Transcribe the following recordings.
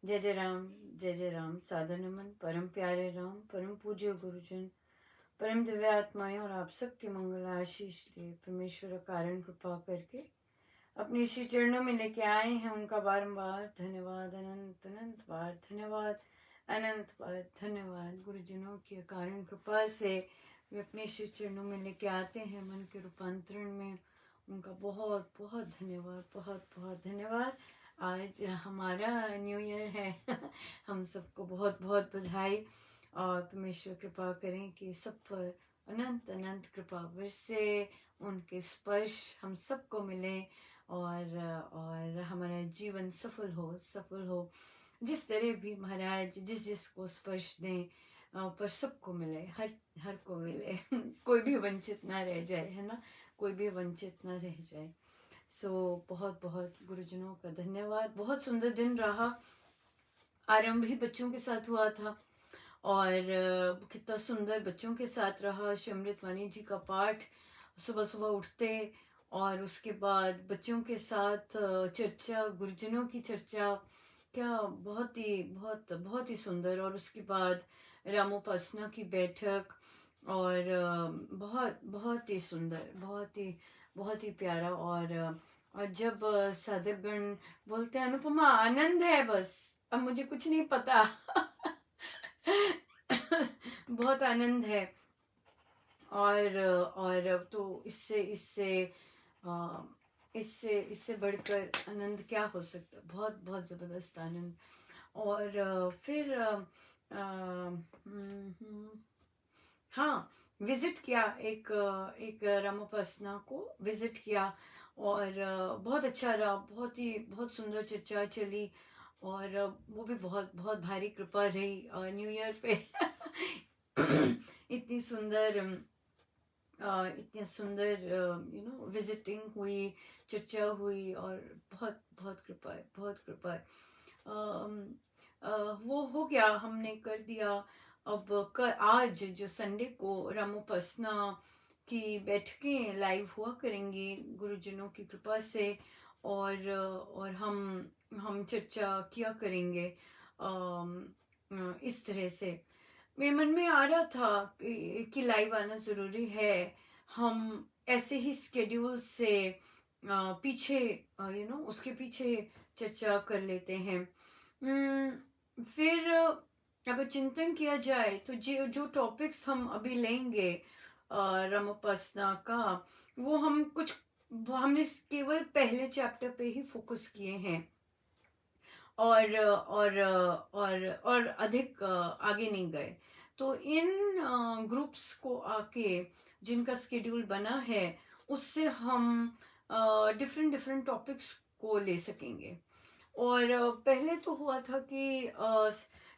जय जय राम। सादर नमन परम प्यारे राम, परम पूज्य गुरुजन, परम दिव्य आत्माएं और आप सबके मंगल आशीष लिए परमेश्वर कारण कृपा करके अपने श्री चरणों में लेके आए हैं। उनका बारंबार धन्यवाद, अनंत अनंत बार धन्यवाद, अनंत बार धन्यवाद। गुरुजनों की कारण कृपा से वे अपने श्री चरणों में लेके आते हैं मन के रूपांतरण में। उनका बहुत बहुत धन्यवाद, बहुत बहुत धन्यवाद। आज हमारा न्यू ईयर है हम सबको बहुत बहुत बधाई और परमेश्वर कृपा करें कि सब पर अनंत अनंत कृपा बरसे, उनके स्पर्श हम सबको मिले और हमारा जीवन सफल हो। जिस तरह भी महाराज जिस जिसको स्पर्श दें पर सबको मिले, हर हर को मिले कोई भी वंचित ना रह जाए, है ना, कोई भी वंचित ना रह जाए। बहुत बहुत गुरुजनों का धन्यवाद। बहुत सुंदर दिन रहा। आरंभ ही बच्चों के साथ हुआ था और कितना सुंदर बच्चों के साथ रहा। श्री अमृतवाणी जी का पाठ सुबह सुबह उठते और उसके बाद बच्चों के साथ चर्चा, गुरुजनों की चर्चा, क्या बहुत ही सुंदर। और उसके बाद रामोपासना की बैठक और बहुत बहुत ही सुंदर, बहुत ही प्यारा। और जब साधकगण बोलते हैं अनुपमा आनंद है, बस अब मुझे कुछ नहीं पता बहुत आनंद है। और तो इससे इससे अ, इससे इससे बढ़कर आनंद क्या हो सकता है। बहुत बहुत जबरदस्त आनंद। और फिर हाँ, विजिट किया, एक रामोपासना को विजिट किया और बहुत अच्छा रहा। बहुत सुंदर चर्चा चली और वो भी बहुत बहुत भारी कृपा रही न्यू ईयर पे इतनी सुंदर विजिटिंग हुई, चर्चा हुई और बहुत बहुत कृपा है, बहुत कृपा है। वो हो गया, हमने कर दिया। अब आज जो संडे को रामोपासना की बैठकें लाइव हुआ करेंगी गुरुजनों की कृपा से और हम चर्चा किया करेंगे इस तरह से। मेरे मन में आ रहा था कि लाइव आना ज़रूरी है। हम ऐसे ही स्केड्यूल से पीछे उसके पीछे चर्चा कर लेते हैं। फिर अगर चिंतन किया जाए तो जो टॉपिक्स हम अभी लेंगे रामोपासना का, वो हमने केवल पहले चैप्टर पे ही फोकस किए हैं और अधिक आगे नहीं गए। तो इन ग्रुप्स को आके जिनका स्केड्यूल बना है उससे हम डिफरेंट डिफरेंट टॉपिक्स को ले सकेंगे। और पहले तो हुआ था कि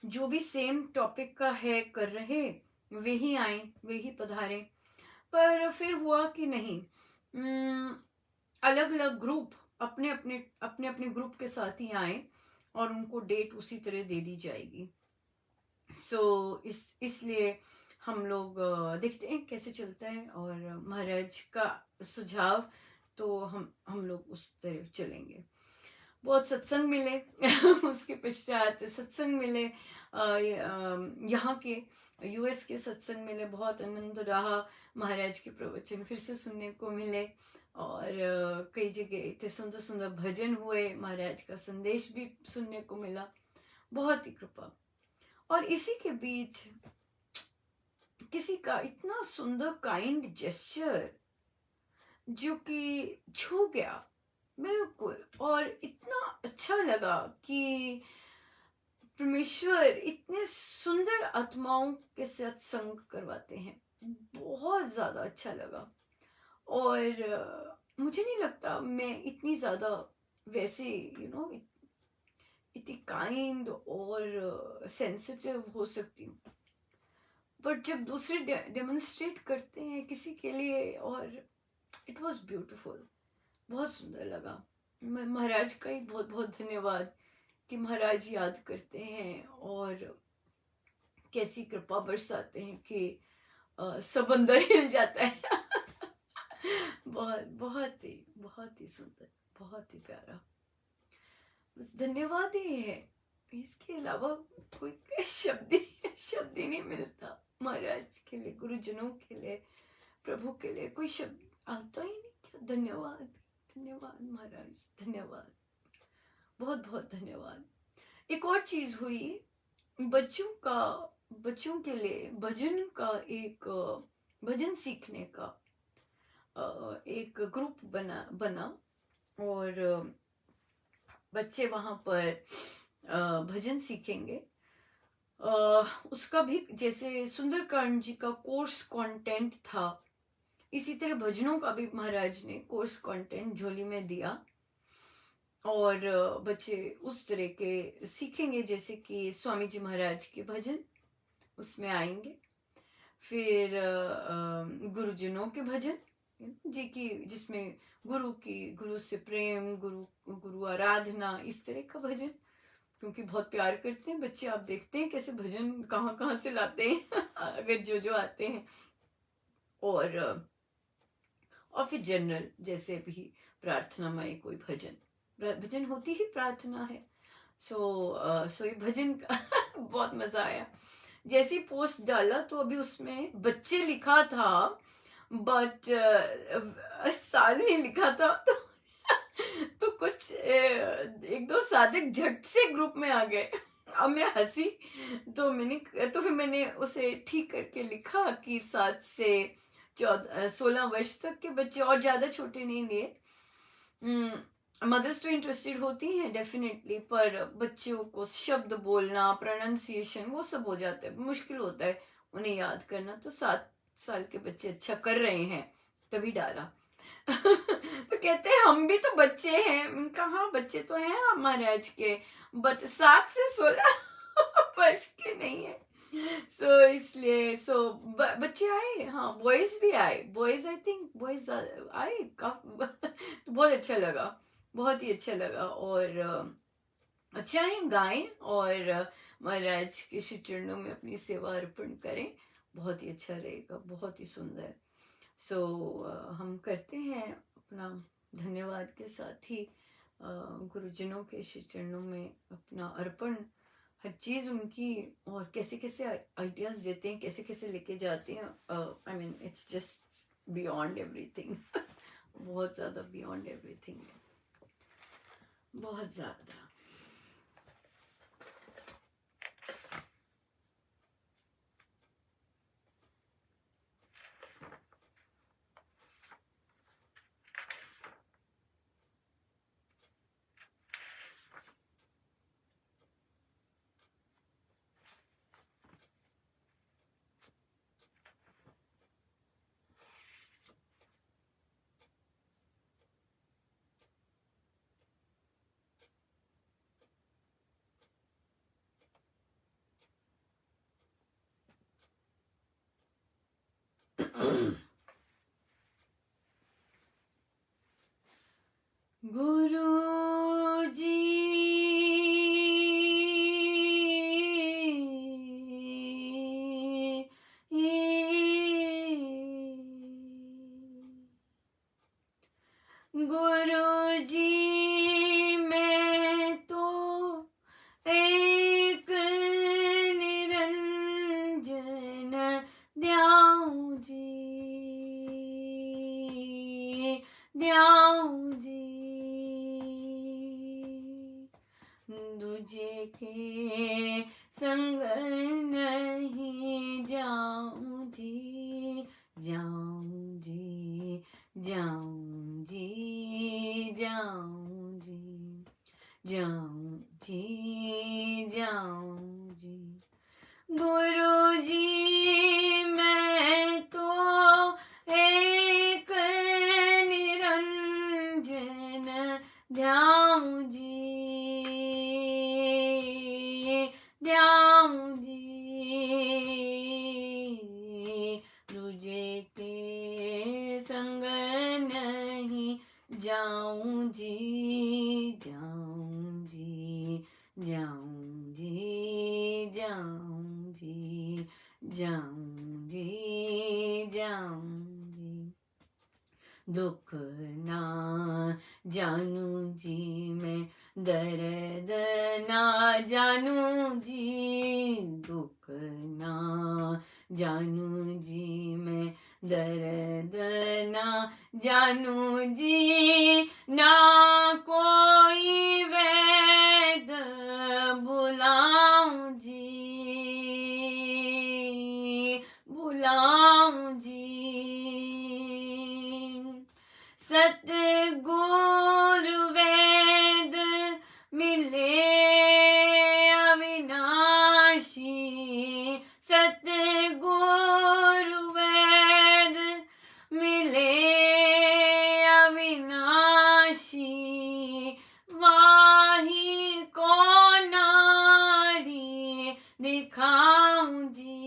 जो भी सेम टॉपिक का है कर रहे वे ही आए, वे ही पधारे। पर फिर हुआ कि नहीं, अलग अलग ग्रुप अपने अपने ग्रुप के साथ ही आए और उनको डेट उसी तरह दे दी जाएगी। इसलिए हम लोग देखते हैं कैसे चलता है और महाराज का सुझाव तो हम लोग उस तरह चलेंगे। बहुत सत्संग मिले उसके पश्चात सत्संग मिले, यहाँ के यूएस के सत्संग मिले, बहुत आनंद रहा। महाराज के प्रवचन फिर से सुनने को मिले और कई जगह इतने सुंदर सुंदर भजन हुए, महाराज का संदेश भी सुनने को मिला। बहुत ही कृपा। और इसी के बीच किसी का इतना सुंदर काइंड जेस्चर जो कि छू गया बिल्कुल, और इतना अच्छा लगा कि परमेश्वर इतने सुंदर आत्माओं के साथ संग करवाते हैं। बहुत ज्यादा अच्छा लगा। और मुझे नहीं लगता मैं इतनी ज्यादा वैसे इतनी काइंड और सेंसिटिव हो सकती हूँ, बट जब दूसरे डेमोन्स्ट्रेट करते हैं किसी के लिए, और इट वॉज ब्यूटिफुल, बहुत सुंदर लगा। महाराज का ही बहुत बहुत धन्यवाद कि महाराज याद करते हैं और कैसी कृपा बरसाते हैं कि सब अंदर हिल जाता है बहुत ही सुंदर, बहुत ही प्यारा। बस धन्यवाद ही है इसके अलावा कोई शब्द ही नहीं मिलता महाराज के लिए, गुरुजनों के लिए, प्रभु के लिए कोई शब्द आता ही नहीं। क्या धन्यवाद, धन्यवाद महाराज, धन्यवाद, बहुत बहुत धन्यवाद। एक और चीज हुई, बच्चों के लिए भजन का एक भजन सीखने का एक ग्रुप बना और बच्चे वहां पर भजन सीखेंगे। उसका भी जैसे सुंदरकांड जी का कोर्स कंटेंट था, इसी तरह भजनों का भी महाराज ने कोर्स कंटेंट झोली में दिया और बच्चे उस तरह के सीखेंगे, जैसे कि स्वामी जी महाराज के भजन उसमें आएंगे, फिर गुरुजनों के भजन जी की, जिसमें गुरु से प्रेम, गुरु आराधना, इस तरह का भजन, क्योंकि बहुत प्यार करते हैं बच्चे। आप देखते हैं कैसे भजन कहाँ कहाँ से लाते हैं अगर जो आते हैं। और फिर जनरल जैसे भी प्रार्थनामय कोई भजन होती ही प्रार्थना है। सो ये भजन का बहुत मजा आया। जैसे पोस्ट डाला तो अभी उसमें बच्चे लिखा था, बट साल नहीं लिखा था, तो कुछ एक दो साधक झट से ग्रुप में आ गए। अब मैं हंसी, तो फिर मैंने उसे ठीक करके लिखा कि 7 से 16 वर्ष तक के बच्चे, और ज्यादा छोटे नहीं लिए। मदर्स तो इंटरेस्टेड होती हैं डेफिनेटली, पर बच्चों को शब्द बोलना, प्रोनाउंसिएशन, वो सब हो जाता है, मुश्किल होता है उन्हें याद करना। तो 7 साल के बच्चे अच्छा कर रहे हैं, तभी डाला। तो कहते हैं हम भी तो बच्चे हैं। कहाँ, बच्चे तो हैं हमारे आज के, बट 7 से 16 वर्ष के नहीं है। इसलिए बच्चे आए, हाँ बॉयज भी आए, बॉयज आई थिंक बॉयज आए काफी। बहुत अच्छा लगा, बहुत ही अच्छा लगा। और अच्छा है, गाएं और महाराज के श्री चरणों में अपनी सेवा अर्पण करें, बहुत ही अच्छा रहेगा, बहुत ही सुंदर। हम करते हैं अपना धन्यवाद के साथ ही गुरुजनों के श्री चरणों में अपना अर्पण, हर चीज उनकी, और कैसे कैसे आइडियाज देते हैं, कैसे कैसे लेके जाते हैं। I mean it's just beyond everything. बहुत ज्यादा बियॉन्ड एवरीथिंग है, बहुत ज्यादा। गुरु जी गुरु जी मैं तो एक निरंजन द्याऊं जी, द्याऊं जी, दूजे के संग नहीं जाऊं जी, जाऊं जी, जाऊं जी, जाऊं जी, जाऊं जी, जाऊं जी। गुरु जी मैं तो एक निरंजन ध्याऊं जी, ध्याऊं जी, दूजे के संग नहीं जाऊं जी, जाऊं जी, जाऊं जी, जाऊं जी, जाऊं जी, जाऊं जी। दुख ना जानू जी मैं, दर्द ना जानू जी, दुख ना जानू जी मैं, दर्द ना जानू जी, ना कोई वैद बुलाऊं जी, बुलाऊं जी। सतगुरु वेद मिले अविनाशी, सतगुरु वेद मिले अविनाशी, वाही को नारी दिखाऊं जी,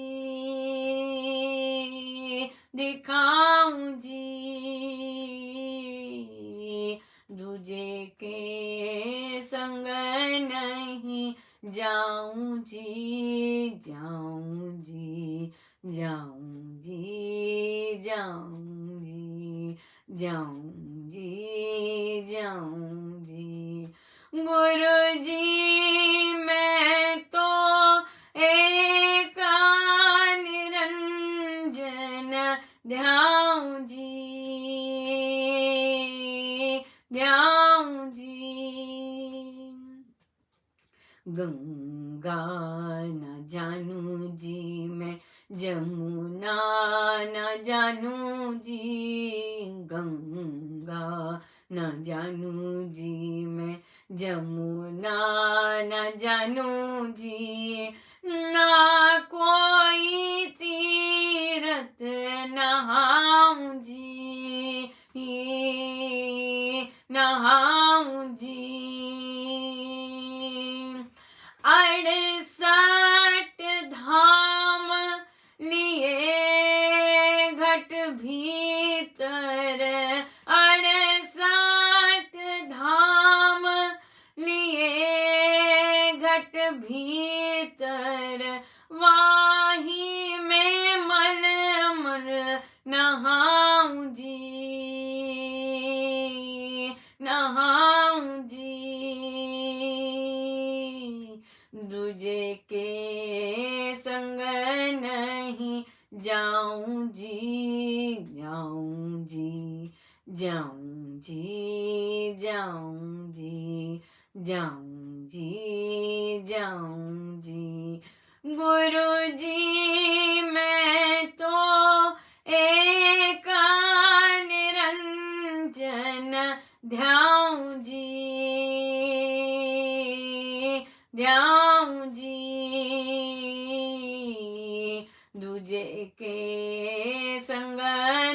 दिखाऊं जी। दूजे के संग नहीं जाऊं जी, जाऊं जी, जाऊं जी, जाऊं जी, जाऊं जी, जाऊं जी। गुरु जी मैं तो एक निरंजन ध्याऊं जी, ध्याऊं जी। गंगा न जानू जी मैं, जमुना न जानू जी, गंगा न जानू जी मैं, जमुना न जानू जी, ना कोई तीरथ नहाऊं जी, नहाऊं जी। 68 धाम लिए घट भीतर, 68 धाम लिए घट भीतर, वाही में मल मल नहाऊं जी, नहाऊं जी। दूजे के संग नहीं जाऊं जी, जाऊं जी, जाऊं जी, जाऊं जी, जाऊं जी, जाऊं जी। गुरु जी मैं तो एक निरंजन ध्याऊं जी, ध्याऊं जी। दूजे के संग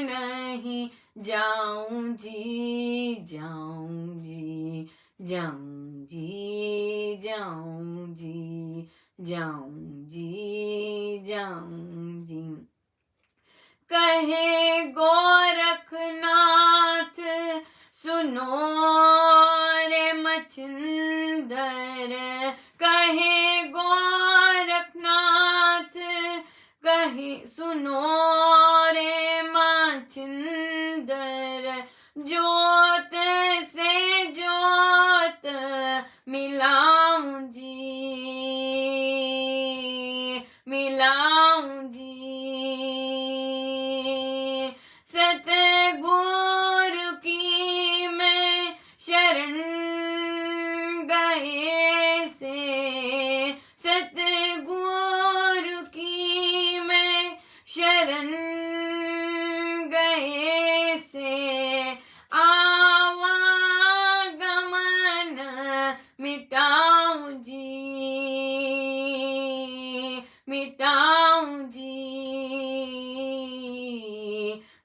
नहीं जाऊं जी, जाऊं जी, जाऊं जी, जाऊं जी, जाऊं जी, जाऊं जी। कहे गोरखनाथ सुनो रे मछिंदर, कहे गोरखनाथ कहे सुनो रे मछिंदर, जोत से जोत मिलाऊं जी, मिलाऊं जी। सतगुरु की मैं शरण गए से, सतगुरु की मैं शरण गए से, आवागमन मिटाऊं जी, मिटाऊं जी।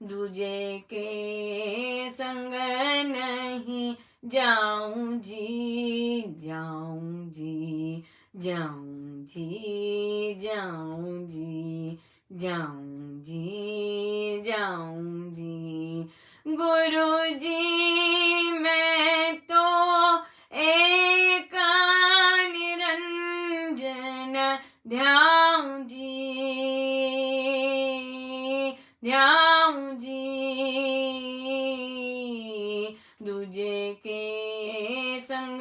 दूजे के संग नहीं जाऊं जी, जाऊं जी, जाऊं जी, जाऊं जी, जाऊं जी, जाऊं जी। गुरु जी मैं तो एक निरंजन ध्याऊं जी, ध्याऊं जी। दूजे के संग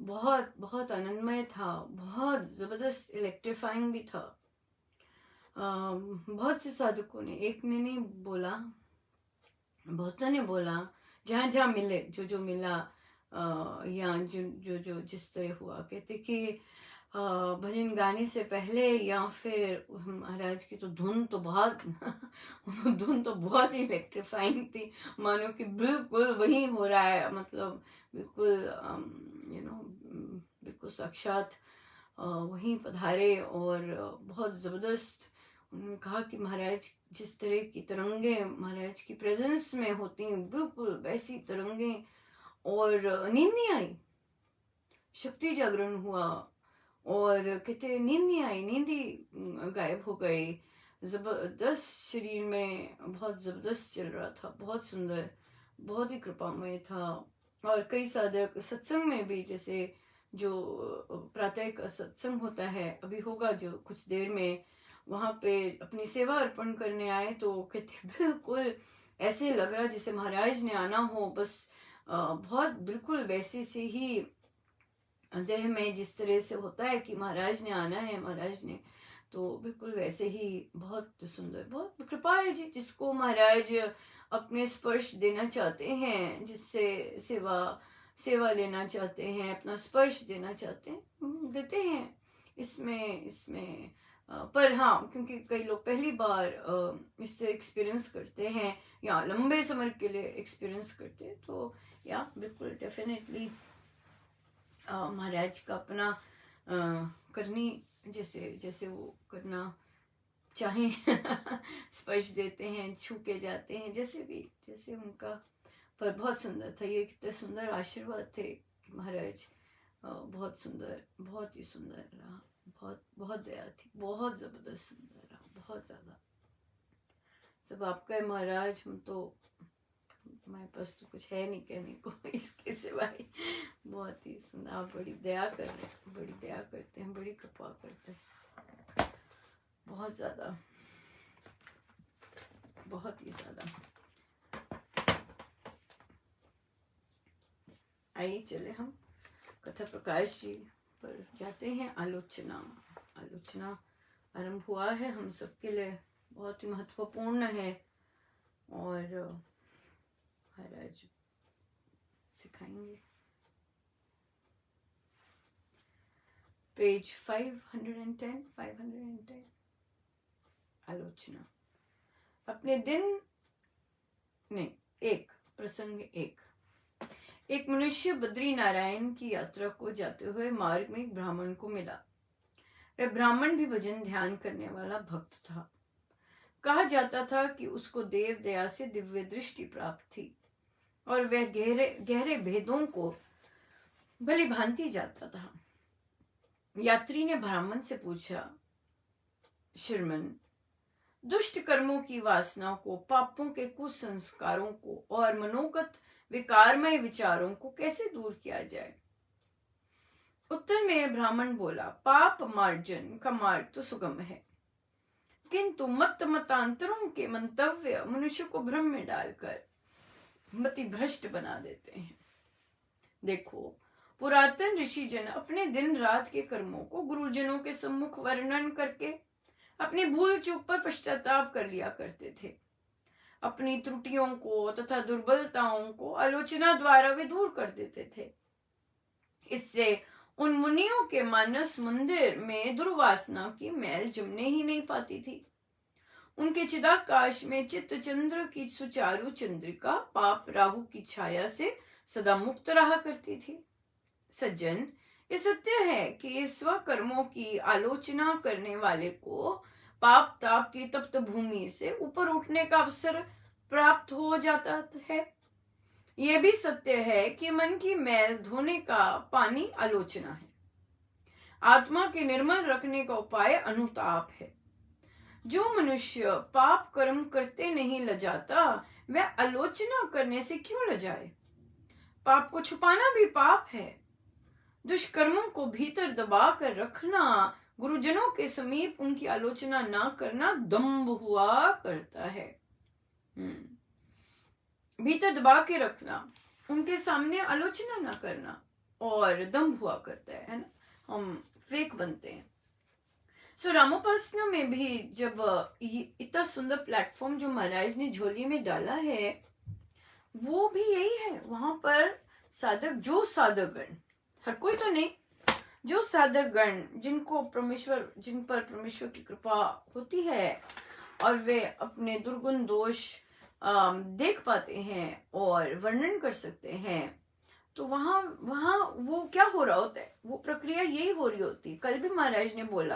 बहुत बहुत आनंदमय था, बहुत जबरदस्त इलेक्ट्रीफाइंग भी था। बहुत से साधकों ने, एक ने नहीं बोला, बहुतों ने बोला, जहाँ जहाँ मिले, जो जो मिला, या जो जो जो जिस तरह हुआ, कहते कि भजन गाने से पहले या फिर महाराज की तो धुन तो बहुत धुन तो बहुत ही इलेक्ट्रीफाइंग थी, मानो कि बिल्कुल वही हो रहा है, मतलब बिल्कुल बिल्कुल साक्षात वहीं पधारे। और बहुत ज़बरदस्त उन्होंने कहा कि महाराज जिस तरह की तरंगे महाराज की प्रेजेंस में होती हैं, बिल्कुल वैसी तरंगे। और नींद नहीं आई, शक्ति जागरण हुआ, और कहते नींद नहीं आई, नींद ही गायब हो गई। जबरदस्त, शरीर में बहुत जबरदस्त चल रहा था, बहुत सुंदर, बहुत ही कृपामय था। और कई साधक सत्संग में भी, जैसे जो प्रातः का सत्संग होता है, अभी होगा जो कुछ देर में, वहां पे अपनी सेवा अर्पण करने आए, तो कहते बिल्कुल ऐसे लग रहा जैसे महाराज ने आना हो, बस बहुत बिल्कुल वैसे से ही देह में जिस तरह से होता है कि महाराज ने आना है, महाराज ने, तो बिल्कुल वैसे ही बहुत सुंदर, बहुत कृपा है जी, जिसको महाराज अपने स्पर्श देना चाहते हैं, जिससे सेवा सेवा लेना चाहते हैं, अपना स्पर्श देना चाहते हैं, देते हैं। इसमें इसमें पर हाँ, क्योंकि कई लोग पहली बार इससे एक्सपीरियंस करते हैं या लंबे समय के लिए एक्सपीरियंस करते हैं, तो या बिल्कुल डेफिनेटली महाराज का अपना करनी, जैसे जैसे वो करना चाहें स्पर्श देते हैं, छू के जाते हैं, जैसे भी, जैसे उनका। पर बहुत सुंदर था ये, कितने सुंदर आशीर्वाद थे कि महाराज बहुत सुंदर, बहुत ही सुंदर रहा, बहुत बहुत दया थी, बहुत जबरदस्त सुंदर रहा, बहुत ज्यादा। सब आपका है महाराज, हम तो, हमारे पास तो कुछ है नहीं कहने को इसके सिवाय। बहुत ही सुंदर, आप बड़ी दया कर रहे हैं, बड़ी दया करते हैं, बड़ी कृपा करते हैं, बहुत ज्यादा, बहुत ही ज्यादा। आइए चले हम कथा प्रकाश जी पर जाते हैं। आलोचना, आलोचना आरंभ हुआ है, हम सबके लिए बहुत ही महत्वपूर्ण है, और महाराज सिखाएंगे। पेज 510 आलोचना। अपने दिन नहीं, प्रसंग एक मनुष्य बद्री नारायण की यात्रा को जाते हुए मार्ग में एक ब्राह्मण को मिला। वह ब्राह्मण भी भजन ध्यान करने वाला भक्त था। कहा जाता था कि उसको देव दया से दिव्य दृष्टि प्राप्त थी, और वह गहरे गहरे भेदों को भली भांति जाता था। यात्री ने ब्राह्मण से पूछा, श्रीमन, दुष्ट कर्मों की वासना को, पापों के कुसंस्कारों को और मनोगत विकारमय विचारों को कैसे दूर किया जाए? उत्तर में ब्राह्मण बोला, पाप मार्जन का मार्ग तो सुगम है, किंतु मतांतरों के मंतव्य मनुष्य को भ्रम में डालकर मति भ्रष्ट बना देते हैं। देखो, पुरातन ऋषि जन अपने दिन रात के कर्मों को गुरुजनों के सम्मुख वर्णन करके अपनी भूल चूक पर पश्चाताप कर लिया करते थे। अपनी त्रुटियों को तथा दुर्बलताओं को आलोचना द्वारा वे दूर कर देते थे। इससे उन मुनियों के मानस मंदिर में दुर्वासना की मैल जमने ही नहीं पाती थी। उनके चिदाकाश में चित्त चंद्र की सुचारू चंद्रिका पाप राहु की छाया से सदा मुक्त रहा करती थी। सज्जन, ये सत्य है कि स्वकर्मों की आलोचना करने वाले को पाप ताप की तप्त भूमि से ऊपर उठने का अवसर प्राप्त हो जाता है। यह भी सत्य है कि मन की मैल धोने का पानी आलोचना है। आत्मा के निर्मल रखने का उपाय अनुताप है। जो मनुष्य पाप कर्म करते नहीं लजाता, वह आलोचना करने से क्यों लजाए? पाप को छुपाना भी पाप है। दुष्कर्मों को भीतर दबा कर रखना, गुरुजनों के समीप उनकी आलोचना ना करना दंभ हुआ करता है। भीतर दबा के रखना, उनके सामने आलोचना ना करना, और दम्भ हुआ करता है ना, हम फेक बनते हैं। सो रामोपासना में भी जब ये इतना सुंदर प्लेटफॉर्म जो महाराज ने झोली में डाला है, वो भी यही है। वहां पर साधक, जो साधक गण, हर कोई तो नहीं, जो साधक गण जिनको परमेश्वर, जिन पर परमेश्वर की कृपा होती है और वे अपने दुर्गुण दोष देख पाते हैं और वर्णन कर सकते हैं, तो वहां वहां वो क्या हो रहा होता है, वो प्रक्रिया यही हो रही होती है। कल भी महाराज ने बोला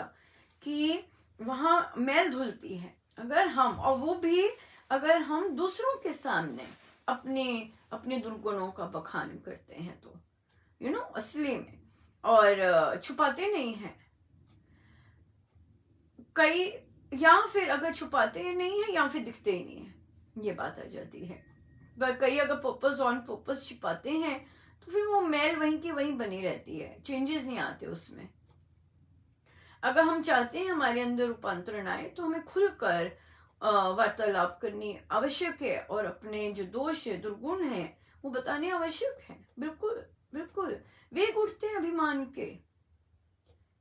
कि वहां मैल धुलती है अगर हम, और वो भी अगर हम दूसरों के सामने अपने अपने दुर्गुणों का बखान करते हैं तो असली में, और छुपाते नहीं हैं कई, या फिर अगर छुपाते नहीं है या फिर दिखते ही नहीं है, ये बात आ जाती है। पर कई अगर पर्पस ऑन पर्पस छिपाते हैं तो फिर वो मैल वहीं की वहीं बनी रहती है, चेंजेस नहीं आते उसमें। अगर हम चाहते हैं हमारे अंदर रूपांतरण आए तो हमें खुलकर वार्तालाप करनी आवश्यक है, और अपने जो दोष है, दुर्गुण है, वो बताने आवश्यक है। बिल्कुल बिल्कुल वेग उठते हैं अभिमान के,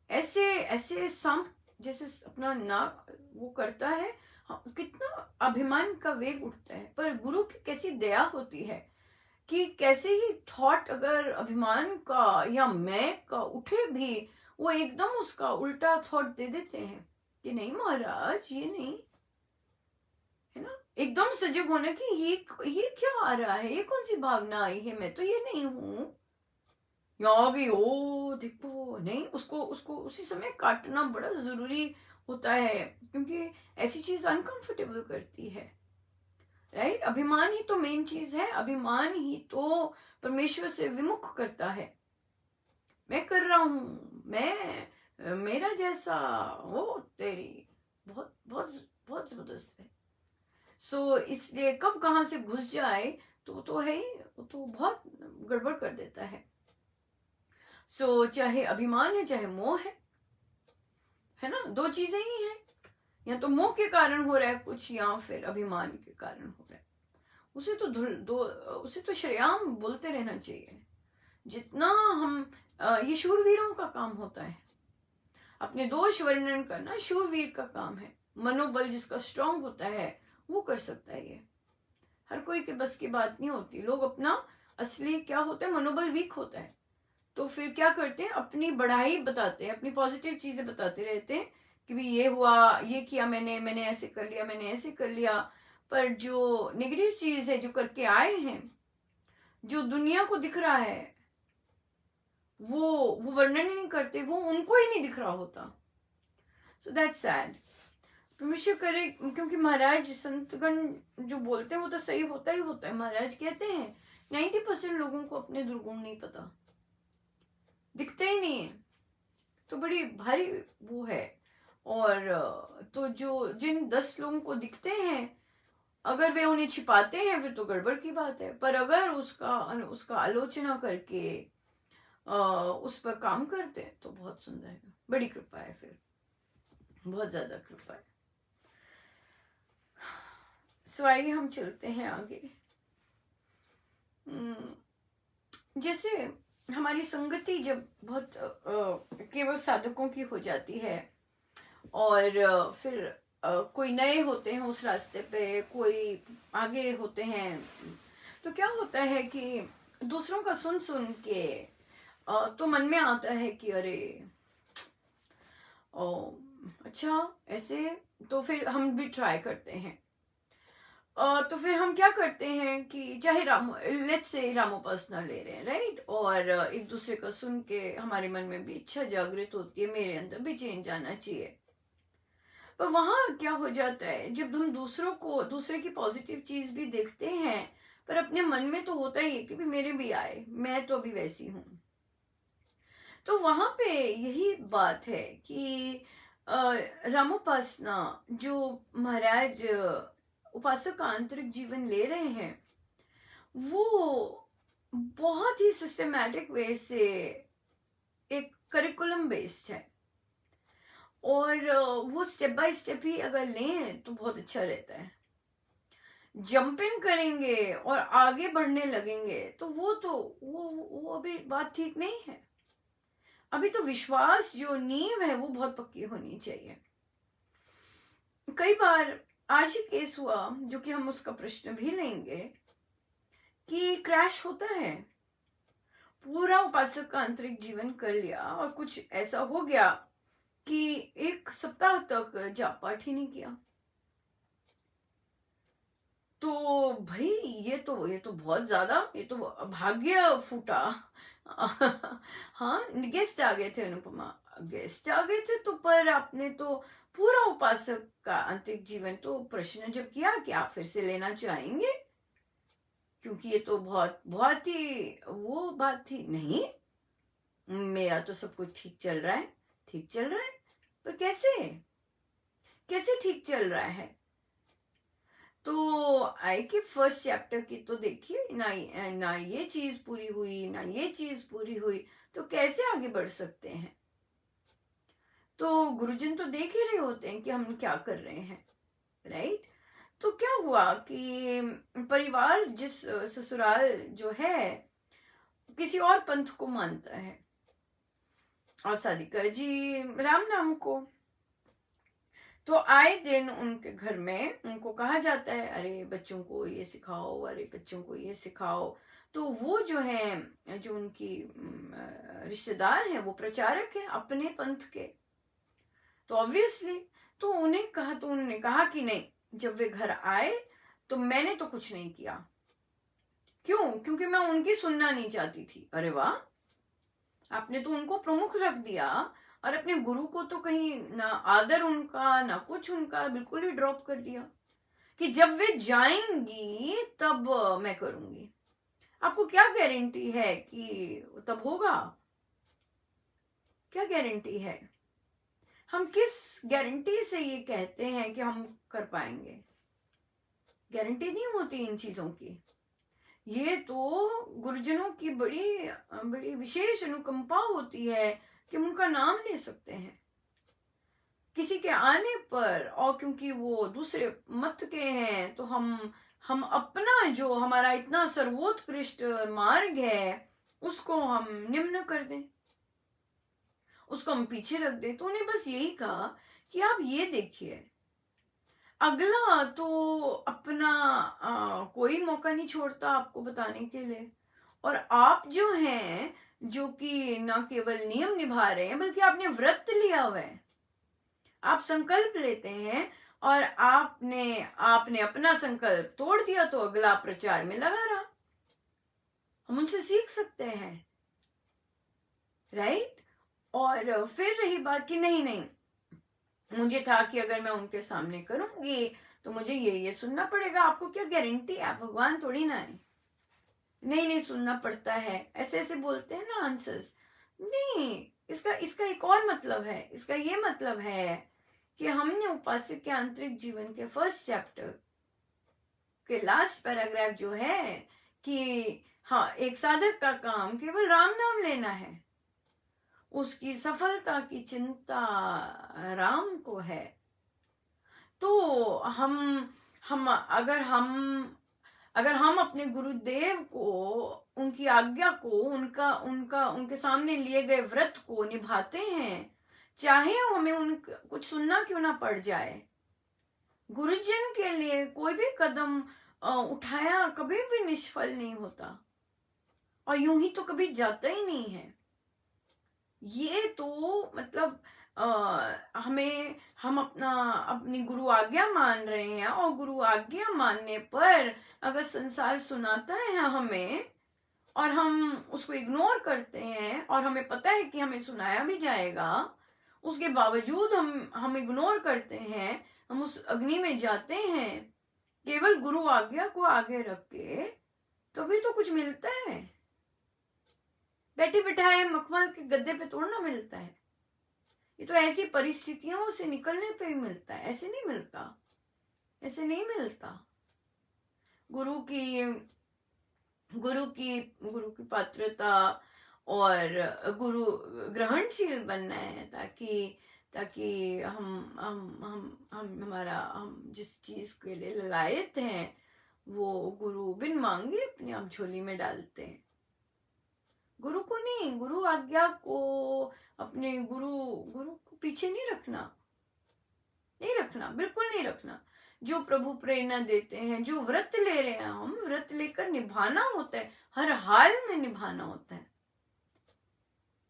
ऐसे ऐसे संप जैसे अपना नाक वो करता है, कितना अभिमान का वेग उठता है। पर गुरु की कैसी दया होती है कि कैसे ही थॉट अगर अभिमान का या मैं का उठे भी, वो एकदम उसका उल्टा थॉट दे देते हैं कि नहीं महाराज ये नहीं, है ना। एकदम सजग होने की ये क्या आ रहा है, ये कौन सी भावना आई है, मैं तो ये नहीं हूं, यहाँ भी ओ देखो नहीं, उसको उसको उसी समय काटना बड़ा जरूरी होता है, क्योंकि ऐसी चीज अनकंफर्टेबल करती है, राइट। अभिमान ही तो मेन चीज है, अभिमान ही तो परमेश्वर से विमुख करता है। मैं कर रहा हूं, मैं मेरा जैसा, वो तेरी बहुत बहुत बहुत जबरदस्त है। सो इसलिए कब कहां से घुस जाए तो है ही, वो तो बहुत गड़बड़ कर देता है। सो चाहे अभिमान है चाहे मोह है ना, दो चीजें ही हैं। या तो मोह के कारण हो रहा है कुछ, या फिर अभिमान के कारण हो रहा है। उसे तो श्रेयाम बोलते रहना चाहिए। जितना हम ये शूरवीरों का काम होता है, अपने दोष वर्णन करना शूरवीर का काम है। मनोबल जिसका स्ट्रांग होता है वो कर सकता है ये, हर कोई के बस की बात नहीं होती। लोग अपना असली क्या होता है, मनोबल वीक होता है, तो फिर क्या करते हैं, अपनी बढ़ाई बताते हैं, अपनी पॉजिटिव चीजें बताते रहते हैं कि भी ये हुआ, ये किया मैंने ऐसे कर लिया, मैंने ऐसे कर लिया। पर जो नेगेटिव चीज है जो करके आए हैं, जो दुनिया को दिख रहा है, वो वर्णन ही नहीं करते, वो उनको ही नहीं दिख रहा होता। So that's sad. परमेश्वर करे, क्योंकि महाराज संतगण जो बोलते हैं वो तो सही होता ही होता है। महाराज कहते हैं 90% लोगों को अपने दुर्गुण नहीं पता, दिखते ही नहीं है, तो बड़ी भारी वो है। और तो जो जिन 10 लोगों को दिखते हैं, अगर वे उन्हें छिपाते हैं फिर तो गड़बड़ की बात है। पर अगर उसका आलोचना करके उस पर काम करते हैं तो बहुत सुंदर है, बड़ी कृपा है, फिर बहुत ज्यादा कृपा है। सो आइए हम चलते हैं आगे। जैसे हमारी संगति जब बहुत केवल साधकों की हो जाती है, और फिर कोई नए होते हैं उस रास्ते पे, कोई आगे होते हैं, तो क्या होता है कि दूसरों का सुन सुन के तो मन में आता है कि अरे अच्छा ऐसे, तो फिर हम भी ट्राई करते हैं। तो फिर हम क्या करते हैं कि चाहे लेट्स से रामोपासना ले रहे हैं, राइट, और एक दूसरे का सुन के हमारे मन में भी इच्छा जागृत होती है, मेरे अंदर भी चेंज आना चाहिए। पर वहां क्या हो जाता है, जब हम दूसरे की पॉजिटिव चीज भी देखते हैं, पर अपने मन में तो होता ही है कि भी मेरे भी आए, मैं तो अभी वैसी हूं। तो वहां पे यही बात है कि रामोपासना जो महाराज उपासक का आंतरिक जीवन ले रहे हैं, वो बहुत ही सिस्टमैटिक वे से एक करिकुलम बेस्ड है, और वो स्टेप बाय स्टेप ही अगर लें तो बहुत अच्छा रहता है। जंपिंग करेंगे और आगे बढ़ने लगेंगे, तो वो अभी बात ठीक नहीं है। अभी तो विश्वास जो नींव है वो बहुत पक्की होनी चाहिए। कई बार आज ही केस हुआ, जो कि हम उसका प्रश्न भी लेंगे, कि क्रैश होता है, पूरा उपासक का आंतरिक जीवन कर लिया और कुछ ऐसा हो गया कि 1 सप्ताह तक जाप पाठ ही नहीं किया। तो भाई ये तो बहुत ज्यादा, ये तो भाग्य फूटा। हाँ, गेस्ट आ गए थे अनुपमा, गेस्ट आ गए थे, तो पर आपने तो पूरा उपासक का आंतरिक जीवन तो प्रश्न जब किया कि आप फिर से लेना चाहेंगे, क्योंकि ये तो बहुत बहुत ही वो बात थी। नहीं, मेरा तो सब कुछ ठीक चल रहा है, ठीक चल रहा है, पर कैसे कैसे ठीक चल रहा है? तो आई के फर्स्ट चैप्टर की तो देखिए ना, ना ये चीज पूरी हुई ना ये चीज पूरी हुई, तो कैसे आगे बढ़ सकते हैं? तो गुरुजन तो देख ही रहे होते हैं कि हम क्या कर रहे हैं, राइट? तो क्या हुआ कि परिवार जिस ससुराल जो है किसी और पंथ को मानता है, और सादिका जी राम नाम को, तो आए दिन उनके घर में उनको कहा जाता है, अरे बच्चों को ये सिखाओ, अरे बच्चों को ये सिखाओ। तो वो जो है, जो उनकी रिश्तेदार हैं, वो प्रचारक हैं अपने पंथ के, तो ऑब्वियसली तो उन्होंने कहा कि नहीं, जब वे घर आए तो मैंने तो कुछ नहीं किया। क्यों? क्योंकि मैं उनकी सुनना नहीं चाहती थी। अरे वाह, आपने तो उनको प्रमुख रख दिया और अपने गुरु को तो कहीं ना आदर उनका ना कुछ उनका, बिल्कुल ही ड्रॉप कर दिया कि जब वे जाएंगी तब मैं करूंगी। आपको क्या गारंटी है कि तब होगा? क्या गारंटी है? हम किस गारंटी से ये कहते हैं कि हम कर पाएंगे? गारंटी नहीं होती इन चीजों की। ये तो गुरुजनों की बड़ी बड़ी विशेष अनुकंपा होती है कि हम उनका नाम ले सकते हैं किसी के आने पर, और क्योंकि वो दूसरे मत के हैं तो हम अपना जो हमारा इतना सर्वोत्कृष्ट मार्ग है उसको हम निम्न कर दें, उसको हम पीछे रख दें। तो उन्हें बस यही कहा कि आप ये देखिए, अगला तो अपना कोई मौका नहीं छोड़ता आपको बताने के लिए, और आप जो हैं, जो कि न केवल नियम निभा रहे हैं बल्कि आपने व्रत लिया हुआ है, आप संकल्प लेते हैं और आपने आपने अपना संकल्प तोड़ दिया, तो अगला प्रचार में लगा रहा। हम उनसे सीख सकते हैं, राइट? और फिर रही बात कि नहीं नहीं, मुझे था कि अगर मैं उनके सामने करूंगी तो मुझे ये सुनना पड़ेगा। आपको क्या गारंटी? आप भगवान थोड़ी ना है। नहीं नहीं, सुनना पड़ता है, ऐसे ऐसे बोलते हैं ना आंसर्स। नहीं, इसका इसका एक और मतलब है। इसका ये मतलब है कि हमने उपासक के आंतरिक जीवन के फर्स्ट चैप्टर के लास्ट पैराग्राफ जो है कि हाँ, एक साधक का काम केवल राम नाम लेना है, उसकी सफलता की चिंता राम को है। तो अगर हम अपने गुरुदेव को, उनकी आज्ञा को, उनका उनका उनके सामने लिए गए व्रत को निभाते हैं, चाहे हमें कुछ सुनना क्यों ना पड़ जाए, गुरुजन के लिए कोई भी कदम उठाया कभी भी निष्फल नहीं होता, और यूं ही तो कभी जाता ही नहीं है। ये तो मतलब हम अपनी गुरु आज्ञा मान रहे हैं, और गुरु आज्ञा मानने पर अगर संसार सुनाता है हमें और हम उसको इग्नोर करते हैं, और हमें पता है कि हमें सुनाया भी जाएगा, उसके बावजूद हम इग्नोर करते हैं, हम उस अग्नि में जाते हैं केवल गुरु आज्ञा को आगे रख के, तभी तो कुछ मिलता है। बैठे बिठाए मखमल के गद्दे पे तोड़ना मिलता है। ये तो ऐसी परिस्थितियों से निकलने पे ही मिलता है, ऐसे नहीं मिलता, ऐसे नहीं मिलता। गुरु की गुरु की पात्रता और गुरु ग्रहणशील बनना है, ताकि हम जिस चीज के लिए ललायत हैं वो गुरु बिन मांगे अपने आप झोली में डालते हैं। गुरु को नहीं, गुरु आज्ञा को, अपने गुरु गुरु को पीछे नहीं रखना, नहीं रखना, बिल्कुल नहीं रखना। जो प्रभु प्रेरणा देते हैं, जो व्रत ले रहे हैं, हम व्रत लेकर निभाना होता है, हर हाल में निभाना होता है।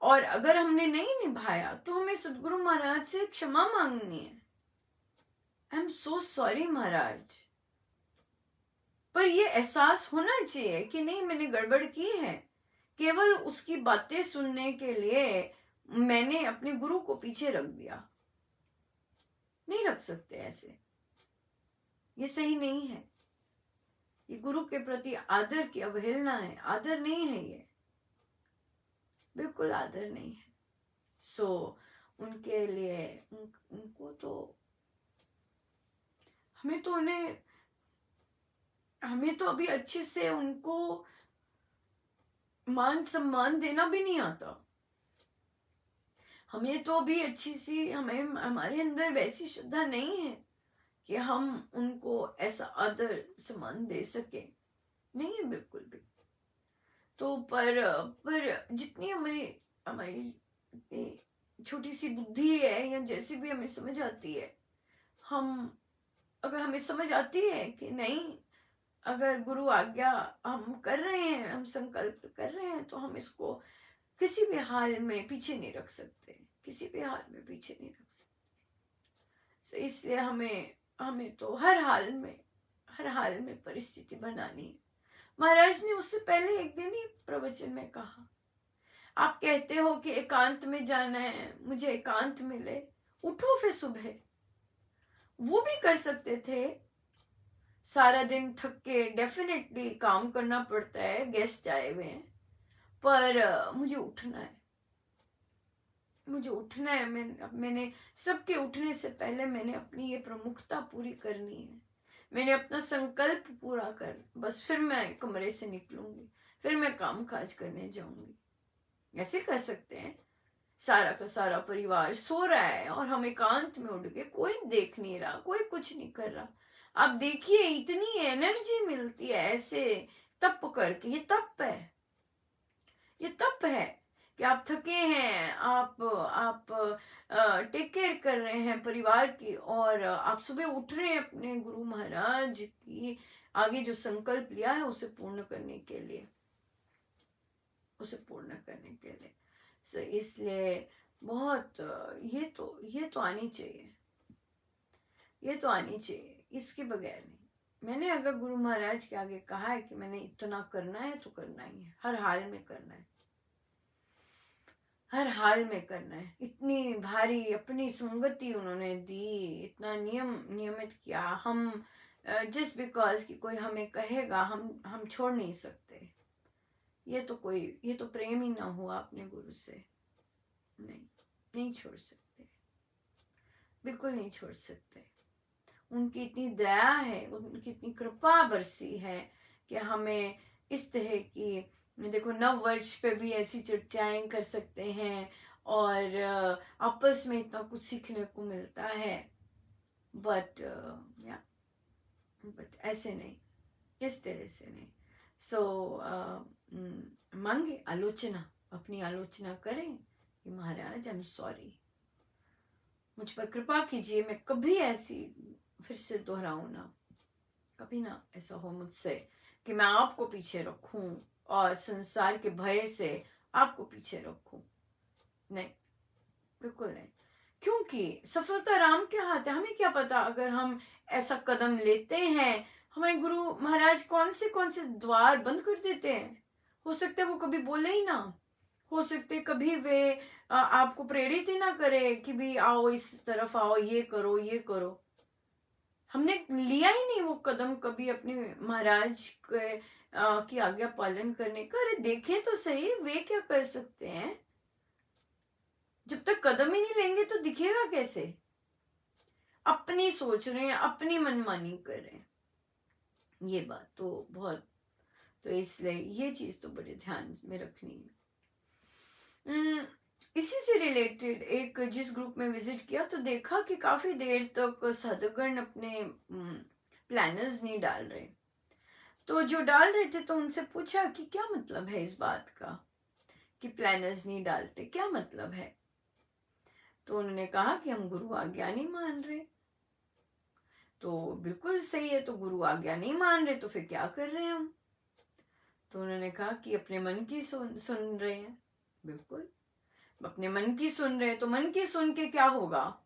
और अगर हमने नहीं निभाया तो हमें सदगुरु महाराज से क्षमा मांगनी है। आई एम सो सॉरी महाराज। पर ये एहसास होना चाहिए कि नहीं, मैंने गड़बड़ की है। केवल उसकी बातें सुनने के लिए मैंने अपने गुरु को पीछे रख दिया। नहीं रख सकते ऐसे, ये सही नहीं है। ये गुरु के प्रति आदर की अवहेलना है, आदर नहीं है, ये बिल्कुल आदर नहीं है। सो उनके लिए उनको तो हमें तो अभी अच्छे से उनको मान सम्मान देना भी नहीं आता। हमें तो अभी अच्छी सी हमारे अंदर वैसी श्रद्धा नहीं है कि हम उनको ऐसा आदर सम्मान दे सके, नहीं है बिल्कुल भी। तो पर जितनी हमारी छोटी सी बुद्धि है या जैसी भी हमें समझ आती है, अगर हमें समझ आती है कि नहीं, अगर गुरु आज्ञा हम कर रहे हैं, हम संकल्प कर रहे हैं, तो हम इसको किसी भी हाल में पीछे नहीं रख सकते, किसी भी हाल में पीछे नहीं रख सकते। इसलिए हमें तो हर हाल में परिस्थिति बनानी है। महाराज ने उससे पहले एक दिन ही प्रवचन में कहा, आप कहते हो कि एकांत में जाना है, मुझे एकांत मिले, उठो फिर सुबह। वो भी कर सकते थे। सारा दिन थक के डेफिनेटली काम करना पड़ता है, गेस्ट आए हुए हैं, पर मुझे उठना है। मैंने सबके उठने से पहले मैंने अपनी ये प्रमुखता पूरी करनी है। मैंने अपना संकल्प पूरा कर, बस फिर मैं कमरे से निकलूंगी, फिर मैं काम काज करने जाऊंगी। ऐसे कर सकते हैं। सारा का सारा परिवार सो रहा है और हम एकांत में उठ गए, कोई देख नहीं रहा, कोई कुछ नहीं कर रहा। आप देखिए, इतनी एनर्जी मिलती है ऐसे तप करके। ये तप है कि आप थके हैं, आप टेक केयर कर रहे हैं परिवार की, और आप सुबह उठ रहे हैं अपने गुरु महाराज की आगे जो संकल्प लिया है उसे पूर्ण करने के लिए, सो इसलिए बहुत ये तो आनी चाहिए, इसके बगैर नहीं। मैंने अगर गुरु महाराज के आगे कहा है कि मैंने इतना करना है तो करना ही है, हर हाल में करना है। इतनी भारी अपनी संगति उन्होंने दी, इतना नियमित किया। हम जस्ट बिकॉज कि कोई हमें कहेगा हम छोड़ नहीं सकते। ये तो प्रेम ही ना हुआ अपने गुरु से। नहीं छोड़ सकते, बिल्कुल नहीं छोड़ सकते। उनकी इतनी दया है, उनकी इतनी कृपा बरसी है कि हमें इस तरह की, देखो, नव वर्ष पे भी ऐसी चर्चाएं कर सकते हैं और आपस में इतना कुछ सीखने को मिलता है। बट ऐसे नहीं, इस तरह से नहीं। मांगे आलोचना, अपनी आलोचना करें कि महाराज आई एम सॉरी, मुझ पर कृपा कीजिए, मैं कभी ऐसी फिर से दोहराऊं ना, कभी ना ऐसा हो मुझसे कि मैं आपको पीछे रखूं और संसार के भय से आपको पीछे रखूं। नहीं, बिल्कुल नहीं। क्योंकि सफलता राम के हाथ है। हमें क्या पता, अगर हम ऐसा कदम लेते हैं, हमें गुरु महाराज कौन से द्वार बंद कर देते हैं। हो सकता है वो कभी बोले ही ना, हो सकते कभी वे आपको प्रेरित ही ना करे कि भी आओ, इस तरफ आओ, ये करो। हमने लिया ही नहीं वो कदम कभी अपने महाराज की आज्ञा पालन करने का। अरे देखें तो सही, वे क्या कर सकते हैं। जब तक कदम ही नहीं लेंगे तो दिखेगा कैसे। अपनी सोच रहे हैं, अपनी मनमानी कर रहे हैं, ये बात तो बहुत, तो इसलिए ये चीज तो बड़े ध्यान में रखनी है। इसी से रिलेटेड एक जिस ग्रुप में विजिट किया तो देखा कि काफी देर तक साधकगण अपने प्लानर्स नहीं डाल रहे। तो जो डाल रहे थे तो उनसे पूछा कि क्या मतलब है इस बात का कि प्लानर्स नहीं डालते, क्या मतलब है? तो उन्होंने कहा कि हम गुरु आज्ञा नहीं मान रहे। तो बिल्कुल सही है, तो गुरु आज्ञा नहीं मान रहे तो फिर क्या कर रहे हैं हम? तो उन्होंने कहा कि अपने मन की सुन रहे हैं। बिल्कुल, अपने मन की सुन रहे हैं, तो मन की सुन के क्या होगा?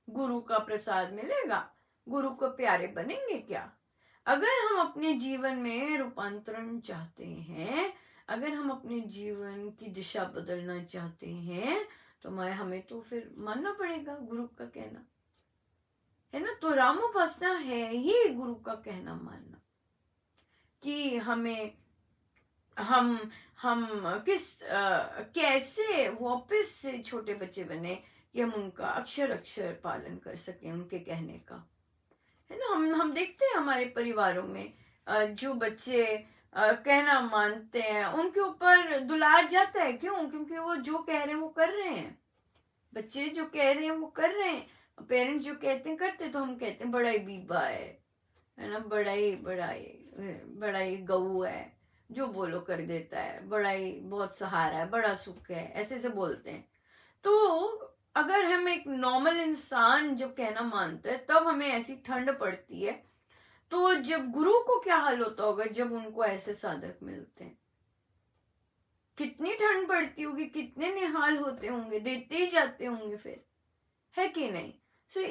गुरु का प्रसाद मिलेगा, गुरु को प्यारे बनेंगे क्या? अगर हम अपने जीवन में रूपांतरण चाहते हैं, अगर हम अपने जीवन की दिशा बदलना चाहते हैं, तो हमें तो फिर मानना पड़ेगा गुरु का कहना, है ना? तो रामोपासना है ही गुरु का कहना मानना, कि हमें हम कैसे वापस से छोटे बच्चे बने कि हम उनका अक्षर अक्षर पालन कर सकें, उनके कहने का, है ना? हम देखते हैं हमारे परिवारों में जो बच्चे कहना मानते हैं उनके ऊपर दुलार जाता है। क्यों? क्योंकि वो जो कह रहे हैं वो कर रहे हैं, बच्चे जो कह रहे हैं वो कर रहे हैं, पेरेंट्स जो कहते हैं करते, तो हम कहते हैं बड़ा ही बीबा है ना, बड़ा ही गऊ है, जो बोलो कर देता है, बड़ा ही बहुत सहारा है, बड़ा सुख है, ऐसे से बोलते हैं। तो अगर हम एक नॉर्मल इंसान जब कहना मानते हैं तब हमें ऐसी ठंड पड़ती है, तो जब गुरु को क्या हाल होता होगा जब उनको ऐसे साधक मिलते हैं? कितनी ठंड पड़ती होगी, कितने निहाल होते होंगे, देते ही जाते होंगे फिर, है कि नहीं? सो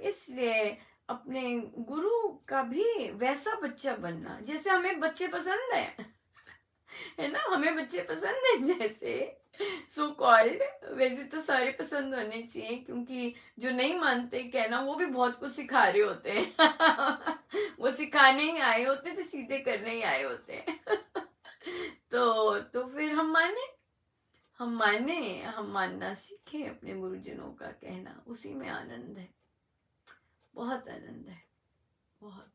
इसलिए अपने गुरु का भी वैसा बच्चा बनना, जैसे हमें बच्चे पसंद है ना, हमें बच्चे पसंद है जैसे सो कॉल्ड, वैसे तो सारे पसंद होने चाहिए, क्योंकि जो नहीं मानते कहना वो भी बहुत कुछ सिखा रहे होते हैं वो सिखाने ही आए होते थे, सीधे करने ही आए होते हैं तो फिर हम मानना सीखे अपने गुरुजनों का कहना, उसी में आनंद है, बहुत आनंद है, बहुत।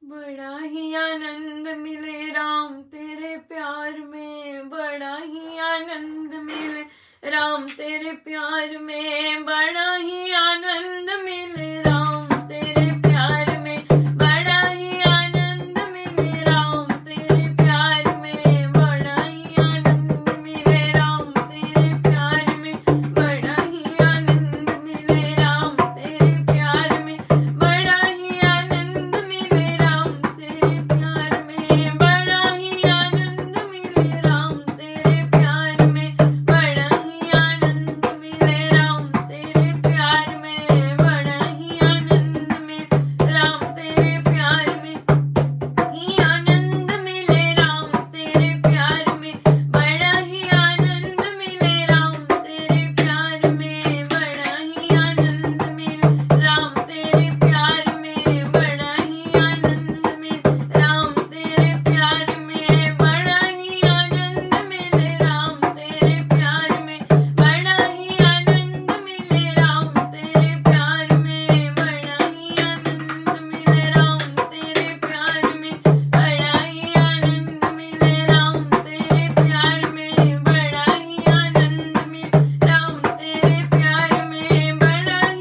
बड़ा ही आनंद मिले राम तेरे प्यार में, बड़ा ही आनंद मिले राम तेरे प्यार में, बड़ा ही आनंद मिले राम तेरे प्यार में, बड़ा ही आनंद मिले राम तेरे प्यार में, बड़ा ही आनंद मिले राम तेरे प्यार में, बड़ा ही आनंद मिले राम तेरे प्यार में, बड़ा ही आनंद मिले राम तेरे प्यार में, बड़ा ही आनंद मिले राम तेरे प्यार में, बड़ा ही आनंद मिले राम तेरे प्यार में, बड़ा ही आनंद मिले राम तेरे प्यार में, ही आनंद मिले राम तेरे प्यार में, बड़ा ही आनंद मिले राम तेरे प्यार में, बड़ा ही आनंद मिले राम तेरे प्यार में, बड़ा ही आनंद मिले राम तेरे प्यार में, बड़ा ही आनंद मिले राम तेरे प्यार में, बड़ा ही आनंद मिले राम तेरे प्यार में, बड़ा ही आनंद मिले राम तेरे प्यार में, बड़ा ही आनंद मिले राम तेरे प्यार में, बड़ा ही आनंद मिले राम तेरे प्यार में, बड़ा ही आनंद मिले राम तेरे प्यार में, बड़ा ही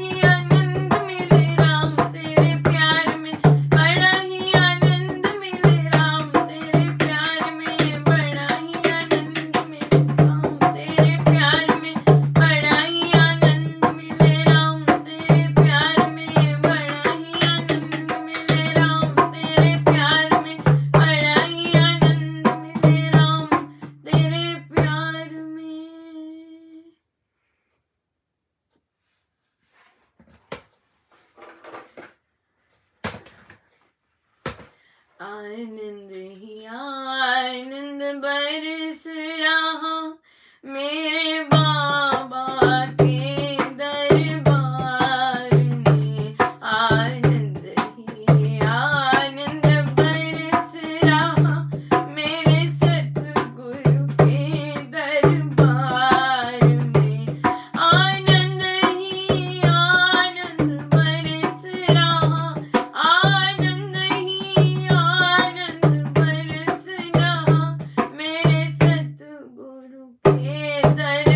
आनंद मिले राम तेरे प्यार में, बड़ा ही आनंद मिले राम तेरे प्यार में, बड़ा ही आनंद मिले राम तेरे प्यार में, बड़ा ही आनंद मिले राम तेरे प्यार में, बड़ा ही आनंद मिले राम तेरे प्यार में। आनंद ही आनंद बरस रहा मेरे बाबा के दरबार में, आनंद ही आनंद बरस रहा मेरे सतगुरु के दरबार में, आनंद ही आनंद बरस रहा, आनंद ही आनंद बरस रहा मेरे सतगुरु के दरबार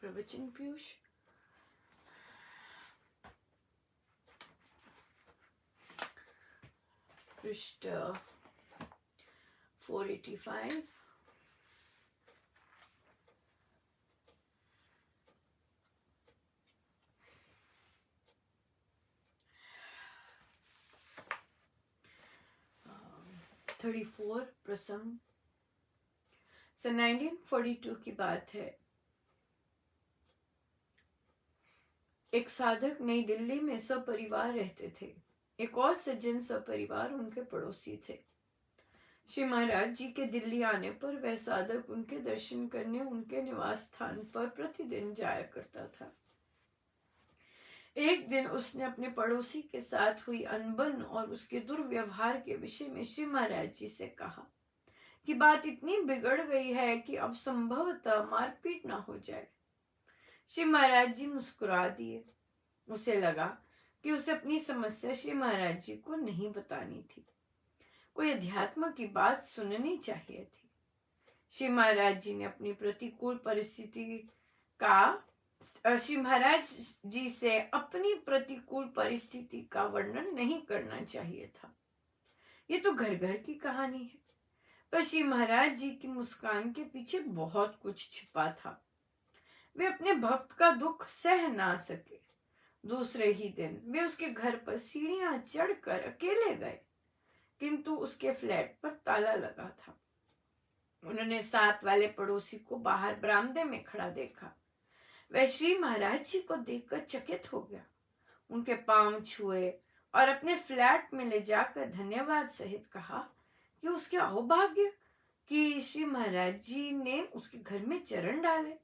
प्रवचन पीयूष। पृष्ठ 485। uh, 34 प्रसंग। 1942 की बात है। एक साधक नई दिल्ली में सपरिवार रहते थे। एक और सज्जन सपरिवार उनके पड़ोसी थे। श्री महाराज जी के दिल्ली आने पर वह साधक उनके दर्शन करने उनके निवास स्थान पर प्रतिदिन जाया करता था। एक दिन उसने अपने पड़ोसी के साथ हुई अनबन और उसके दुर्व्यवहार के विषय में श्री महाराज जी से कहा कि बात इतनी बिगड़ गई है कि अब संभवतः मारपीट ना हो जाए। श्री महाराज जी मुस्कुरा दिए। उसे लगा कि उसे अपनी समस्या श्री महाराज जी को नहीं बतानी थी, कोई अध्यात्म की बात सुननी चाहिए थी। श्री महाराज जी ने अपनी प्रतिकूल परिस्थिति का श्री महाराज जी से अपनी प्रतिकूल परिस्थिति का वर्णन नहीं करना चाहिए था। ये तो घर घर की कहानी है। पर श्री महाराज जी की मुस्कान के पीछे बहुत कुछ छिपा था। वे अपने भक्त का दुख सह ना सके। दूसरे ही दिन वे उसके घर पर सीढ़ियां चढ़कर अकेले गए, किंतु उसके फ्लैट पर ताला लगा था। उन्होंने साथ वाले पड़ोसी को बाहर बरामदे में खड़ा देखा। वह श्री महाराज जी को देखकर चकित हो गया, उनके पांव छुए और अपने फ्लैट में ले जाकर धन्यवाद सहित कहा कि उसके अहोभाग्य कि श्री महाराज जी ने उसके घर में चरण डाले।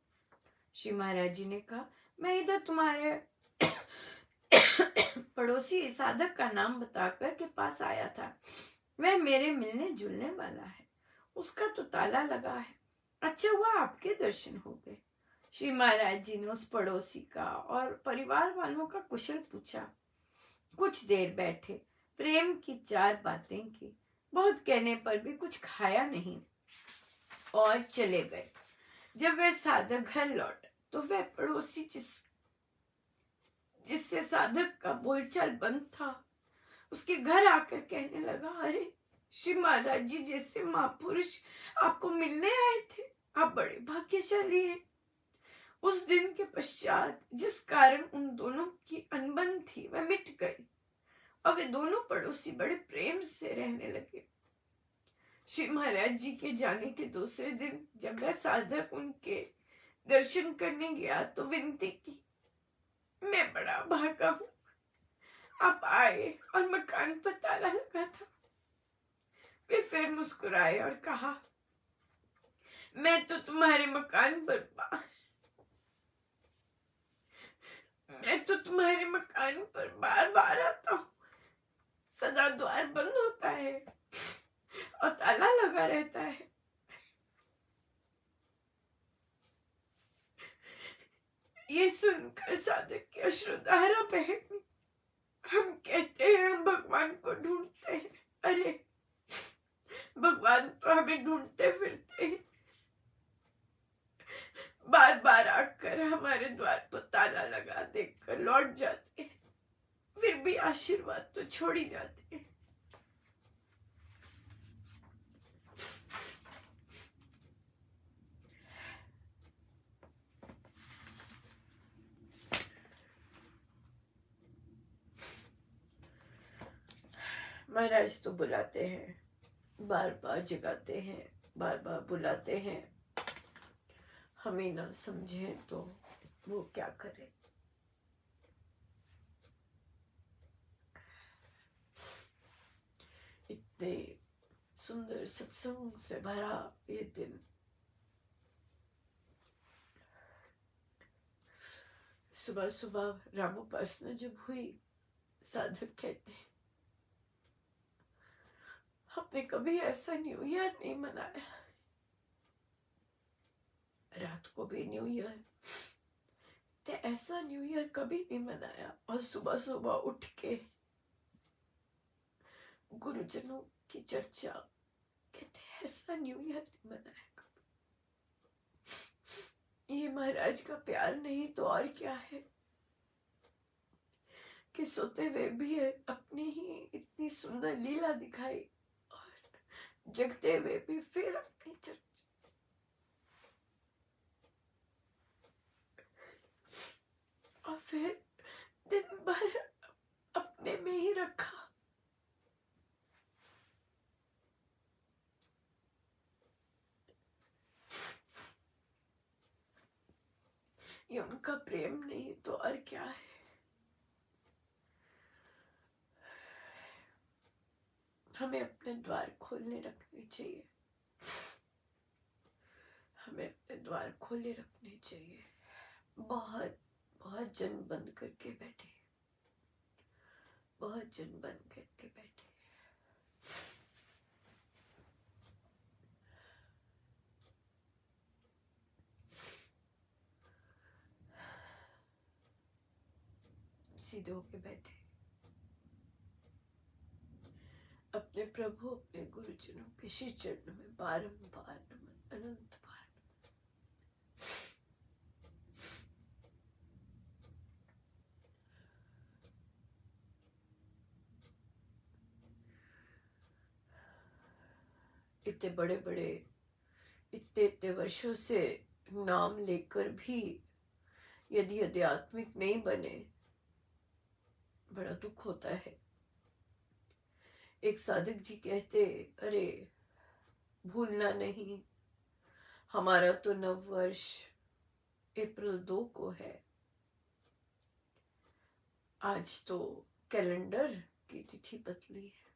श्री महाराज जी ने कहा, मैं इधर तुम्हारे पड़ोसी साधक का नाम बताकर के पास आया था। वह मेरे मिलने जुलने वाला है, उसका तो ताला लगा है। अच्छा हुआ आपके दर्शन हो गए। श्री महाराज जी ने उस पड़ोसी का और परिवार वालों का कुशल पूछा। कुछ देर बैठे, प्रेम की 4 बातें की। बहुत कहने पर भी कुछ खाया नहीं और चले गए। जब वह साधक घर लौटा तो वह पड़ोसी जिससे साधक का बोलचाल बंद था, उसके घर आकर कहने लगा, अरे श्री महाराज जी जैसे महापुरुष आपको मिलने आए थे, आप बड़े भाग्यशाली हैं। उस दिन के पश्चात जिस कारण उन दोनों की अनबन थी वह मिट गई और वे दोनों पड़ोसी बड़े प्रेम से रहने लगे। श्री महाराज जी के जाने के दूसरे दिन जब वह साधक उनके दर्शन करने गया तो विनती की, मैं बड़ा भागा हूं, आप आए और मकान पर ताला लगा था। वे फिर मुस्कुराए और कहा, मैं तो तुम्हारे मकान पर बार बार आता हूं। सदा द्वार बंद होता है और ताला लगा रहता है। ये सुनकर साधक की अश्रुधारा बह गई। हम कहते हैं हम भगवान को ढूंढते हैं, अरे भगवान तो हमें ढूंढते फिरते हैं। बार बार आकर हमारे द्वार पर ताला लगा देकर लौट जाते हैं, फिर भी आशीर्वाद तो छोड़ ही जाते हैं। महाराज तो बुलाते हैं, बार बार जगाते हैं, बार बार बुलाते हैं, हमें ना समझे तो वो क्या करे। इतने सुंदर सत्संग से भरा ये दिन। सुबह सुबह रामोपासना जब हुई, साधक कहते हैं, हमने कभी ऐसा न्यू ईयर नहीं मनाया। रात को भी न्यू ईयर, ते ऐसा न्यू ईयर कभी नहीं मनाया। और सुबह सुबह उठ के गुरुजनों की चर्चा, कहते ऐसा न्यू ईयर नहीं मनाया कभी। ये महाराज का प्यार नहीं तो और क्या है कि सोते हुए भी अपनी ही इतनी सुंदर लीला दिखाई और जगते हुए भी फिर अपनी चर्चा और फिर दिन भर अपने में ही रखा। ये उनका प्रेम नहीं तो और क्या है। हमें अपने द्वार खोलने रखने चाहिए, हमें अपने द्वार खोले रखने चाहिए। बहुत बहुत जन बंद करके बैठे, बहुत जन बंद करके बैठे। सीधे होके बैठे, अपने प्रभु अपने गुरुजनों के श्री चरणों में बारंबार नमन, अनंत बार। इतने बड़े बड़े इतने इतने वर्षों से नाम लेकर भी यदि आध्यात्मिक नहीं बने, बड़ा दुख होता है। एक साधक जी कहते, अरे भूलना नहीं, हमारा तो नव वर्ष अप्रैल 2 को है, आज तो कैलेंडर की तिथि बदली है।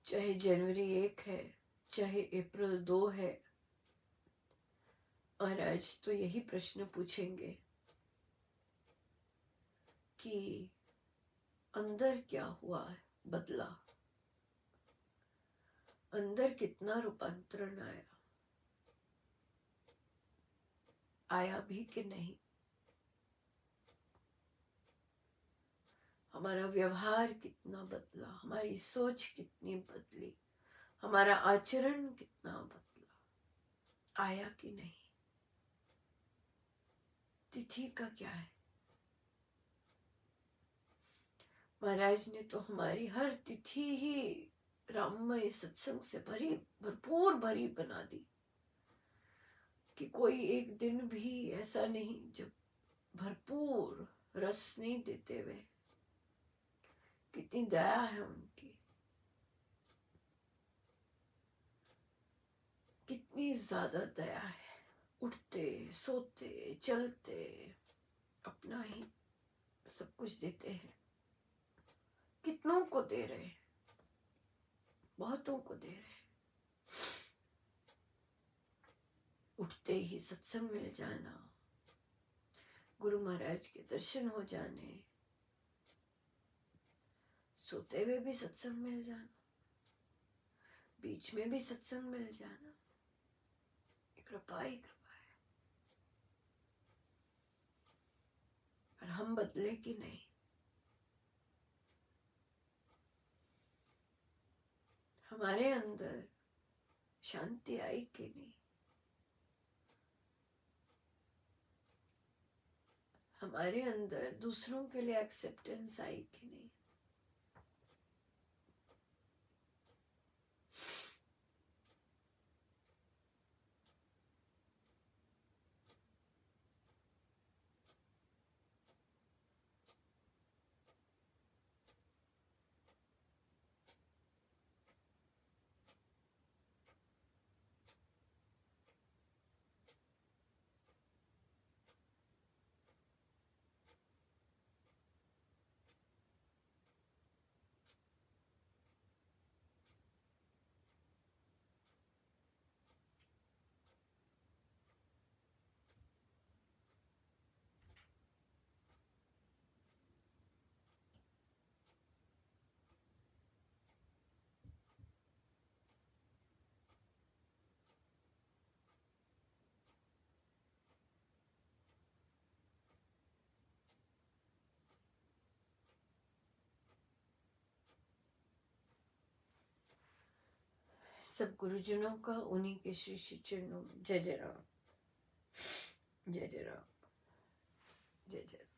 चाहे जनवरी 1 है, चाहे अप्रैल 2 है, और आज तो यही प्रश्न पूछेंगे कि अंदर क्या हुआ, बदला, अंदर कितना रूपांतरण आया भी कि नहीं। हमारा व्यवहार कितना बदला, हमारी सोच कितनी बदली, हमारा आचरण कितना बदला, आया कि नहीं। तिथि का क्या है। महाराज ने तो हमारी हर तिथि ही राममय सत्संग से भरपूर भरी बना दी कि कोई एक दिन भी ऐसा नहीं जब भरपूर रस नहीं देते हुए। कितनी दया है उनकी, कितनी ज्यादा दया है। उठते सोते चलते अपना ही सब कुछ देते हैं। कितनों को दे रहे, बहुतों को दे रहे। उठते ही सत्संग मिल जाना, गुरु महाराज के दर्शन हो जाने, सोते हुए भी सत्संग मिल जाना, बीच में भी सत्संग मिल जाना, कृपा ही कृपा है। पर हम बदले कि नहीं। हमारे अंदर शांति आई कि नहीं। हमारे अंदर दूसरों के लिए एक्सेप्टेंस आई कि नहीं। सब गुरुजनों का उन्हीं के श्री श्री चरणों में। जय जय राम, जय जय राम, जय जय राम।